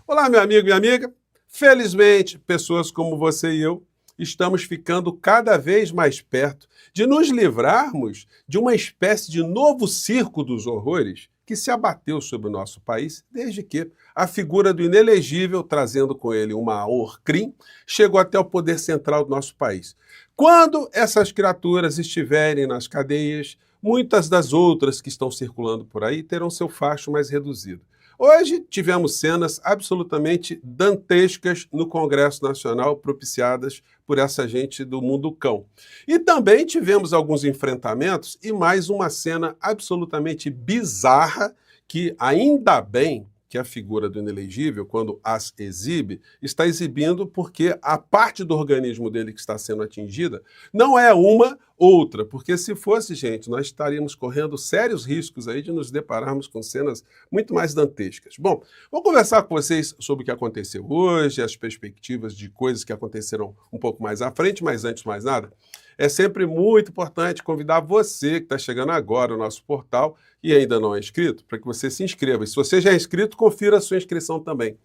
Olá, meu amigo, minha amiga. Felizmente, pessoas como você e eu estamos ficando cada vez mais perto de nos livrarmos de uma espécie de novo circo dos horrores que se abateu sobre o nosso país desde que a figura do inelegível, trazendo com ele uma Orcrim, chegou até o poder central do nosso país. Quando essas criaturas estiverem nas cadeias, muitas das outras que estão circulando por aí terão seu facho mais reduzido. Hoje tivemos cenas absolutamente dantescas no Congresso Nacional, propiciadas por essa gente do mundo cão. E também tivemos alguns enfrentamentos e mais uma cena absolutamente bizarra que, ainda bem que a figura do inelegível, quando as exibe, está exibindo porque a parte do organismo dele que está sendo atingida não é uma outra, porque se fosse, gente, nós estaríamos correndo sérios riscos aí de nos depararmos com cenas muito mais dantescas. Bom, vou conversar com vocês sobre o que aconteceu hoje, as perspectivas de coisas que aconteceram um pouco mais à frente, mas antes de mais nada, é sempre muito importante convidar você que está chegando agora no nosso portal e ainda não é inscrito, para que você se inscreva. E se você já é inscrito, confira a sua inscrição também.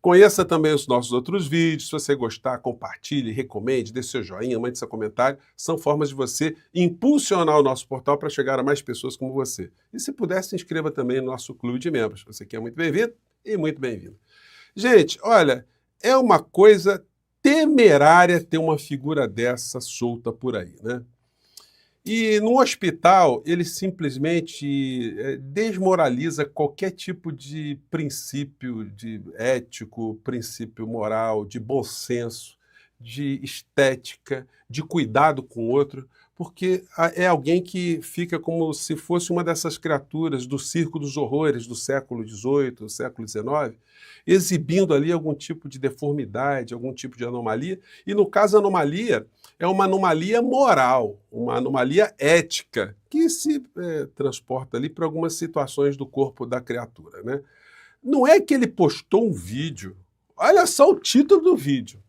Conheça também os nossos outros vídeos. Se você gostar, compartilhe, recomende, dê seu joinha, mande seu comentário. São formas de você impulsionar o nosso portal para chegar a mais pessoas como você. E se puder, se inscreva também no nosso clube de membros. Você que é muito bem-vindo e muito bem-vindo. Gente, olha, é uma coisa temerária ter uma figura dessa solta por aí, né? E no hospital, ele simplesmente desmoraliza qualquer tipo de princípio de ético, princípio moral, de bom senso, de estética, de cuidado com o outro, porque é alguém que fica como se fosse uma dessas criaturas do circo dos horrores do século XVIII, século XIX, exibindo ali algum tipo de deformidade, algum tipo de anomalia, e no caso a anomalia é uma anomalia moral, uma anomalia ética, que se transporta ali para algumas situações do corpo da criatura, né? Não é que ele postou um vídeo, olha só o título do vídeo,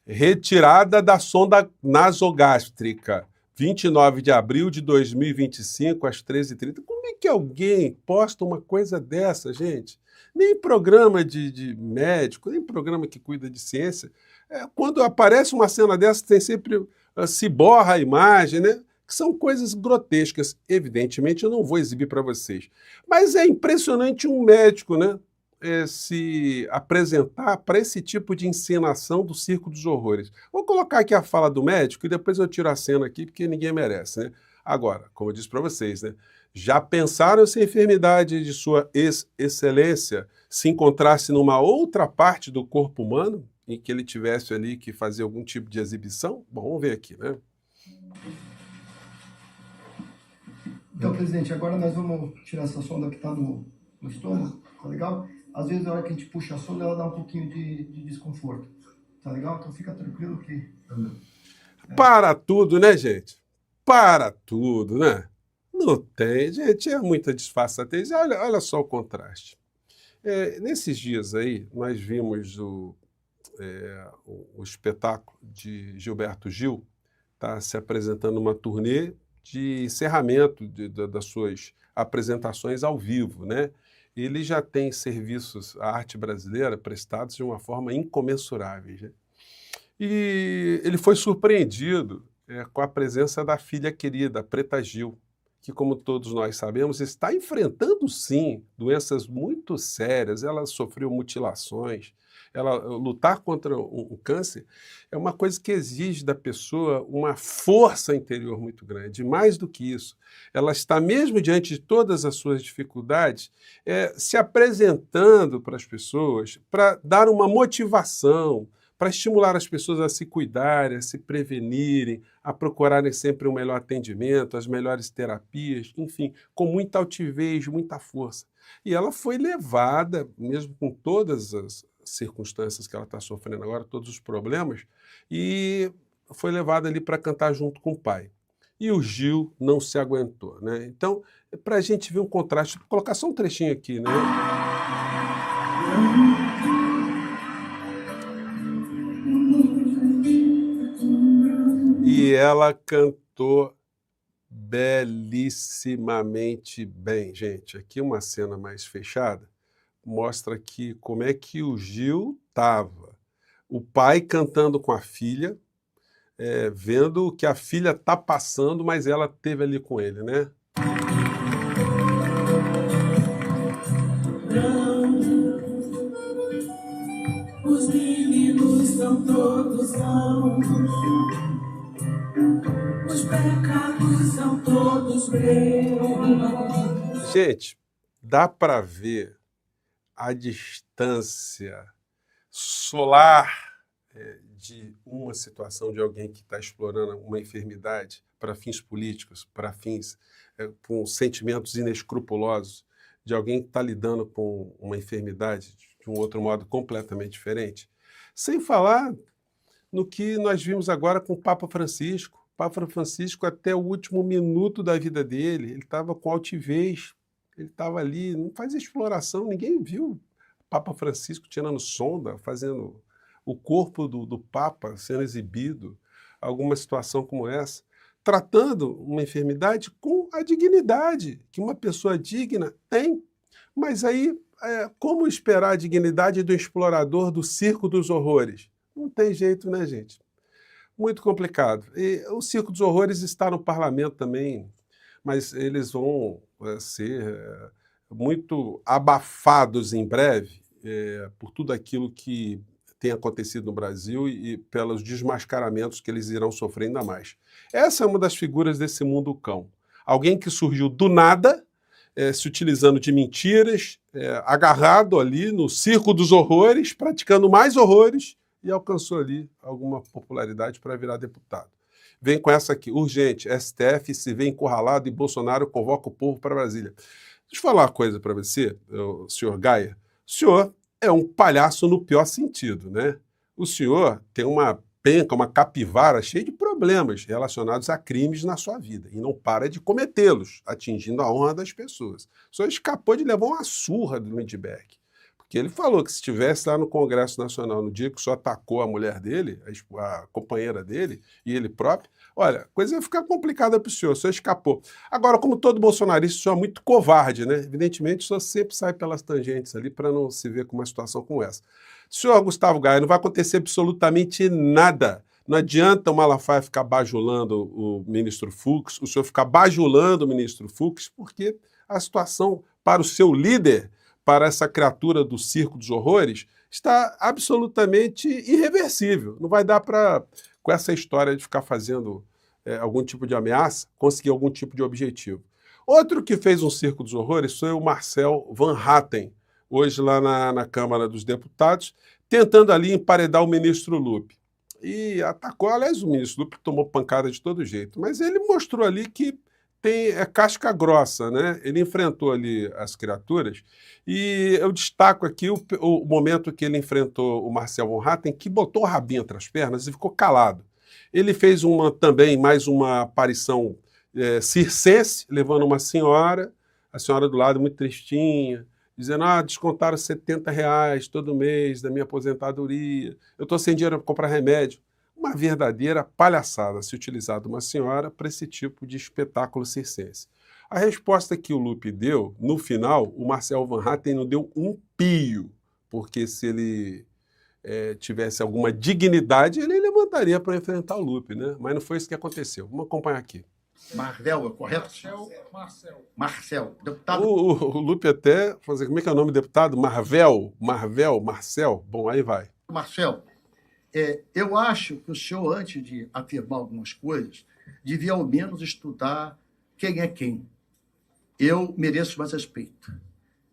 retirada da sonda nasogástrica, 29 de abril de 2025, às 13h30. Como é que alguém posta uma coisa dessa, gente? Nem programa de médico, nem programa que cuida de ciência. Quando aparece uma cena dessa, tem sempre se borra a imagem, né? Que são coisas grotescas. Evidentemente, eu não vou exibir para vocês. Mas é impressionante um médico, né? Se apresentar para esse tipo de encenação do circo dos horrores. Vou colocar aqui a fala do médico e depois eu tiro a cena aqui, porque ninguém merece, né? Agora, como eu disse para vocês, né? Já pensaram se a enfermidade de sua excelência se encontrasse numa outra parte do corpo humano, em que ele tivesse ali que fazer algum tipo de exibição? Bom, vamos ver aqui, né? Então, presidente, agora nós vamos tirar essa sonda que está no estômago, tá legal? Às vezes, na hora que a gente puxa a sonda, ela dá um pouquinho de desconforto, tá legal? Então, fica tranquilo que... Para tudo, né, gente? Para tudo, né? Não tem, gente, é muita disfarçatez. Olha só o contraste. Nesses dias aí, nós vimos o espetáculo de Gilberto Gil, tá se apresentando uma turnê de encerramento das suas apresentações ao vivo, né? Ele já tem serviços à arte brasileira prestados de uma forma incomensurável, né? E ele foi surpreendido com a presença da filha querida, Preta Gil, que, como todos nós sabemos, está enfrentando, sim, doenças muito sérias. Ela sofreu mutilações. Lutar contra um câncer é uma coisa que exige da pessoa uma força interior muito grande. E mais do que isso, ela está, mesmo diante de todas as suas dificuldades, se apresentando para as pessoas para dar uma motivação, para estimular as pessoas a se cuidarem, a se prevenirem, a procurarem sempre um melhor atendimento, as melhores terapias, enfim, com muita altivez, muita força. E ela foi levada, mesmo com todas as circunstâncias que ela está sofrendo agora, todos os problemas, e foi levada ali para cantar junto com o pai. E o Gil não se aguentou, né? Então, para a gente ver um contraste, vou colocar só um trechinho aqui, né? E ela cantou belíssimamente bem, gente. Aqui uma cena mais fechada, mostra aqui como é que o Gil estava. O pai cantando com a filha, vendo o que a filha está passando, mas ela esteve ali com ele, né? Os meninos são todos bons, os pecados são todos meus. Gente, dá para ver a distância solar de uma situação de alguém que está explorando uma enfermidade para fins políticos, para fins com sentimentos inescrupulosos, de alguém que está lidando com uma enfermidade de um outro modo completamente diferente. Sem falar no que nós vimos agora com o Papa Francisco. O Papa Francisco, até o último minuto da vida dele, ele estava com altivez, ele estava ali, não fazia exploração, ninguém viu o Papa Francisco tirando sonda, fazendo o corpo do Papa sendo exibido, alguma situação como essa, tratando uma enfermidade com a dignidade que uma pessoa digna tem. Mas aí, como esperar a dignidade do explorador do circo dos horrores? Não tem jeito, né, gente? Muito complicado. E o circo dos horrores está no parlamento também, mas eles vão ser muito abafados em breve por tudo aquilo que tem acontecido no Brasil e pelos desmascaramentos que eles irão sofrer ainda mais. Essa é uma das figuras desse mundo cão. Alguém que surgiu do nada, se utilizando de mentiras, agarrado ali no circo dos horrores, praticando mais horrores, e alcançou ali alguma popularidade para virar deputado. Vem com essa aqui, urgente, STF se vê encurralado e Bolsonaro convoca o povo para Brasília. Deixa eu falar uma coisa para você, o senhor Gaia. O senhor é um palhaço no pior sentido, né? O senhor tem uma penca, uma capivara cheia de problemas relacionados a crimes na sua vida e não para de cometê-los, atingindo a honra das pessoas. O senhor escapou de levar uma surra do Lindbergh, porque ele falou que se estivesse lá no Congresso Nacional no dia que o senhor atacou a mulher dele, a companheira dele e ele próprio, olha, a coisa ia ficar complicada para o senhor escapou. Agora, como todo bolsonarista, o senhor é muito covarde, né? Evidentemente, o senhor sempre sai pelas tangentes ali para não se ver com uma situação como essa. Senhor Gustavo Gaia, não vai acontecer absolutamente nada. Não adianta o Malafaia ficar bajulando o ministro Fux, o senhor ficar bajulando o ministro Fux, porque a situação para o seu líder, para essa criatura do circo dos horrores, está absolutamente irreversível. Não vai dar para, com essa história de ficar fazendo algum tipo de ameaça, conseguir algum tipo de objetivo. Outro que fez um circo dos horrores foi o Marcel Van Hatten, hoje lá na Câmara dos Deputados, tentando ali emparedar o ministro Lupe. E atacou, aliás, o ministro Lupe tomou pancada de todo jeito, mas ele mostrou ali que tem casca grossa, né? Ele enfrentou ali as criaturas e eu destaco aqui o momento que ele enfrentou o Marcel Van Hatten, que botou o rabinho entre as pernas e ficou calado. Ele fez também mais uma aparição circense, levando uma senhora, a senhora do lado muito tristinha, dizendo, descontaram R$70 todo mês da minha aposentadoria, eu estou sem dinheiro para comprar remédio. Uma verdadeira palhaçada se utilizar uma senhora para esse tipo de espetáculo circense. A resposta que o Lupe deu, no final, o Marcel Van Hatten não deu um pio, porque se ele tivesse alguma dignidade, ele levantaria para enfrentar o Lupe, né? Mas não foi isso que aconteceu. Vamos acompanhar aqui. Marvel, é correto? Marcel. Deputado... O Lupe até, como é que é o nome do deputado? Marcel? Bom, aí vai. Marcel, eu acho que o senhor, antes de afirmar algumas coisas, devia ao menos estudar quem é quem. Eu mereço mais respeito.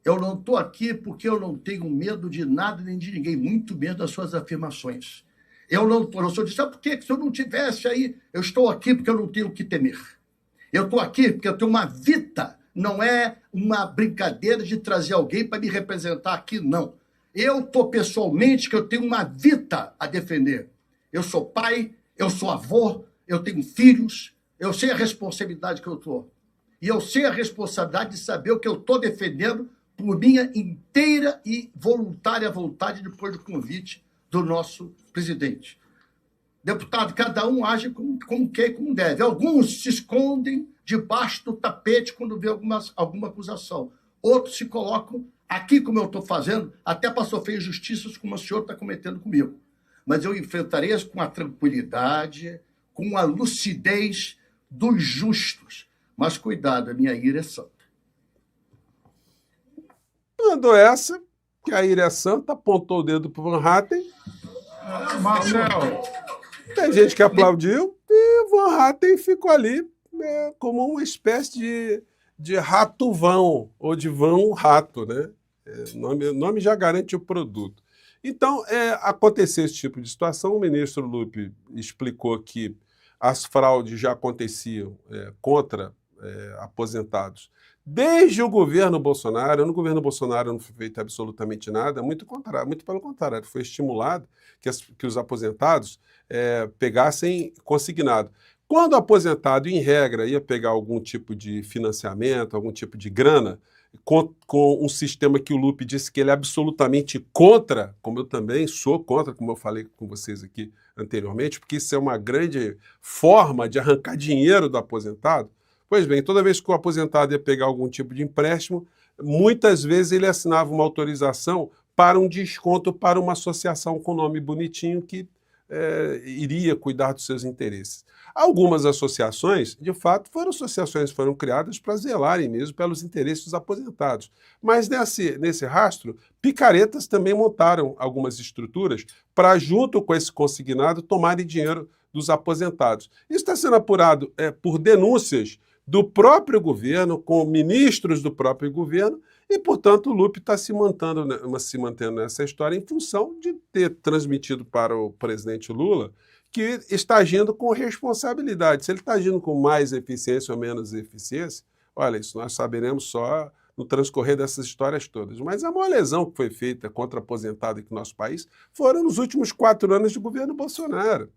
Eu não estou aqui porque eu não tenho medo de nada nem de ninguém, muito menos das suas afirmações. Eu não estou. O senhor disse, por que se eu não tivesse aí? Eu estou aqui porque eu não tenho o que temer. Eu estou aqui porque eu tenho uma vida, não é uma brincadeira de trazer alguém para me representar aqui, não. Eu estou pessoalmente que eu tenho uma vida a defender. Eu sou pai, eu sou avô, eu tenho filhos, eu sei a responsabilidade que eu estou. E eu sei a responsabilidade de saber o que eu estou defendendo por minha inteira e voluntária vontade depois do convite do nosso presidente. Deputado, cada um age como quer e como deve. Alguns se escondem debaixo do tapete quando vê alguma acusação. Outros se colocam Aqui, como eu estou fazendo, até para sofrer injustiças como o senhor está cometendo comigo. Mas eu enfrentarei com a tranquilidade, com a lucidez dos justos. Mas cuidado, a minha ira é santa. Mandou essa, que a ira é santa, apontou o dedo para o Van Hatten. Marcel, Tem gente que aplaudiu e o Van Hatten ficou ali como uma espécie de rato-vão, ou de vão-rato, né? O nome já garante o produto. Então, aconteceu esse tipo de situação. O ministro Lupe explicou que as fraudes já aconteciam contra aposentados desde o governo Bolsonaro. No governo Bolsonaro não foi feito absolutamente nada, muito pelo contrário, foi estimulado que os aposentados pegassem consignado. Quando o aposentado, em regra, ia pegar algum tipo de financiamento, algum tipo de grana, com um sistema que o Lupe disse que ele é absolutamente contra, como eu também sou contra, como eu falei com vocês aqui anteriormente, porque isso é uma grande forma de arrancar dinheiro do aposentado. Pois bem, toda vez que o aposentado ia pegar algum tipo de empréstimo, muitas vezes ele assinava uma autorização para um desconto para uma associação com nome bonitinho que iria cuidar dos seus interesses. Algumas associações, de fato, foram criadas para zelarem mesmo pelos interesses dos aposentados. Mas nesse rastro, picaretas também montaram algumas estruturas para, junto com esse consignado, tomarem dinheiro dos aposentados. Isso está sendo apurado por denúncias do próprio governo, com ministros do próprio governo, e, portanto, o Lupe está se mantendo nessa história em função de ter transmitido para o presidente Lula que está agindo com responsabilidade. Se ele está agindo com mais eficiência ou menos eficiência, olha, isso nós saberemos só no transcorrer dessas histórias todas. Mas a maior lesão que foi feita contra aposentado aqui no nosso país foram nos últimos 4 anos de governo Bolsonaro.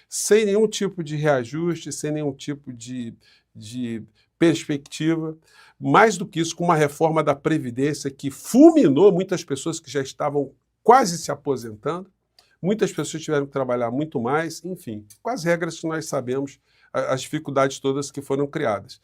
Sem nenhum tipo de reajuste, sem nenhum tipo de perspectiva. Mais do que isso, com uma reforma da Previdência que fulminou muitas pessoas que já estavam quase se aposentando. Muitas pessoas tiveram que trabalhar muito mais, enfim, com as regras que nós sabemos, as dificuldades todas que foram criadas.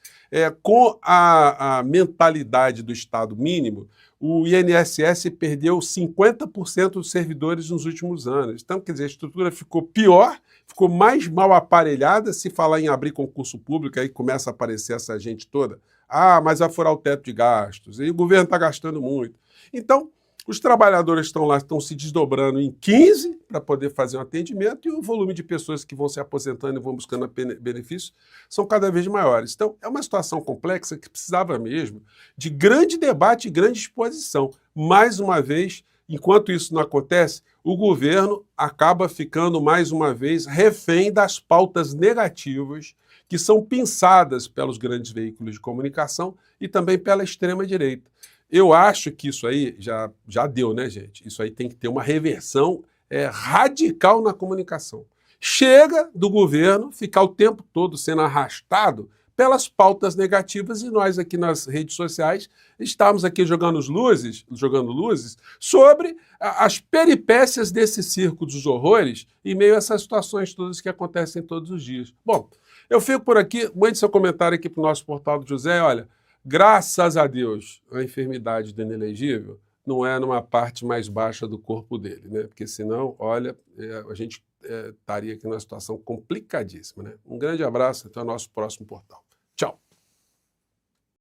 Com a mentalidade do Estado mínimo, o INSS perdeu 50% dos servidores nos últimos anos. Então, quer dizer, a estrutura ficou pior, ficou mais mal aparelhada. Se falar em abrir concurso público, aí começa a aparecer essa gente toda. Ah, mas vai furar o teto de gastos, e o governo está gastando muito. Então, os trabalhadores estão lá, estão se desdobrando em 15 para poder fazer um atendimento e o volume de pessoas que vão se aposentando e vão buscando benefícios são cada vez maiores. Então, é uma situação complexa que precisava mesmo de grande debate e grande exposição. Mais uma vez, enquanto isso não acontece, o governo acaba ficando, mais uma vez, refém das pautas negativas que são pensadas pelos grandes veículos de comunicação e também pela extrema-direita. Eu acho que isso aí já deu, né, gente? Isso aí tem que ter uma reversão radical na comunicação. Chega do governo ficar o tempo todo sendo arrastado pelas pautas negativas e nós aqui nas redes sociais estamos aqui jogando luzes sobre as peripécias desse circo dos horrores em meio a essas situações todas que acontecem todos os dias. Bom, eu fico por aqui, mande seu comentário aqui para o nosso portal do José. Olha, graças a Deus, a enfermidade do inelegível não é numa parte mais baixa do corpo dele, né? Porque senão, olha, a gente estaria aqui numa situação complicadíssima, né? Um grande abraço, até o nosso próximo portal. Tchau!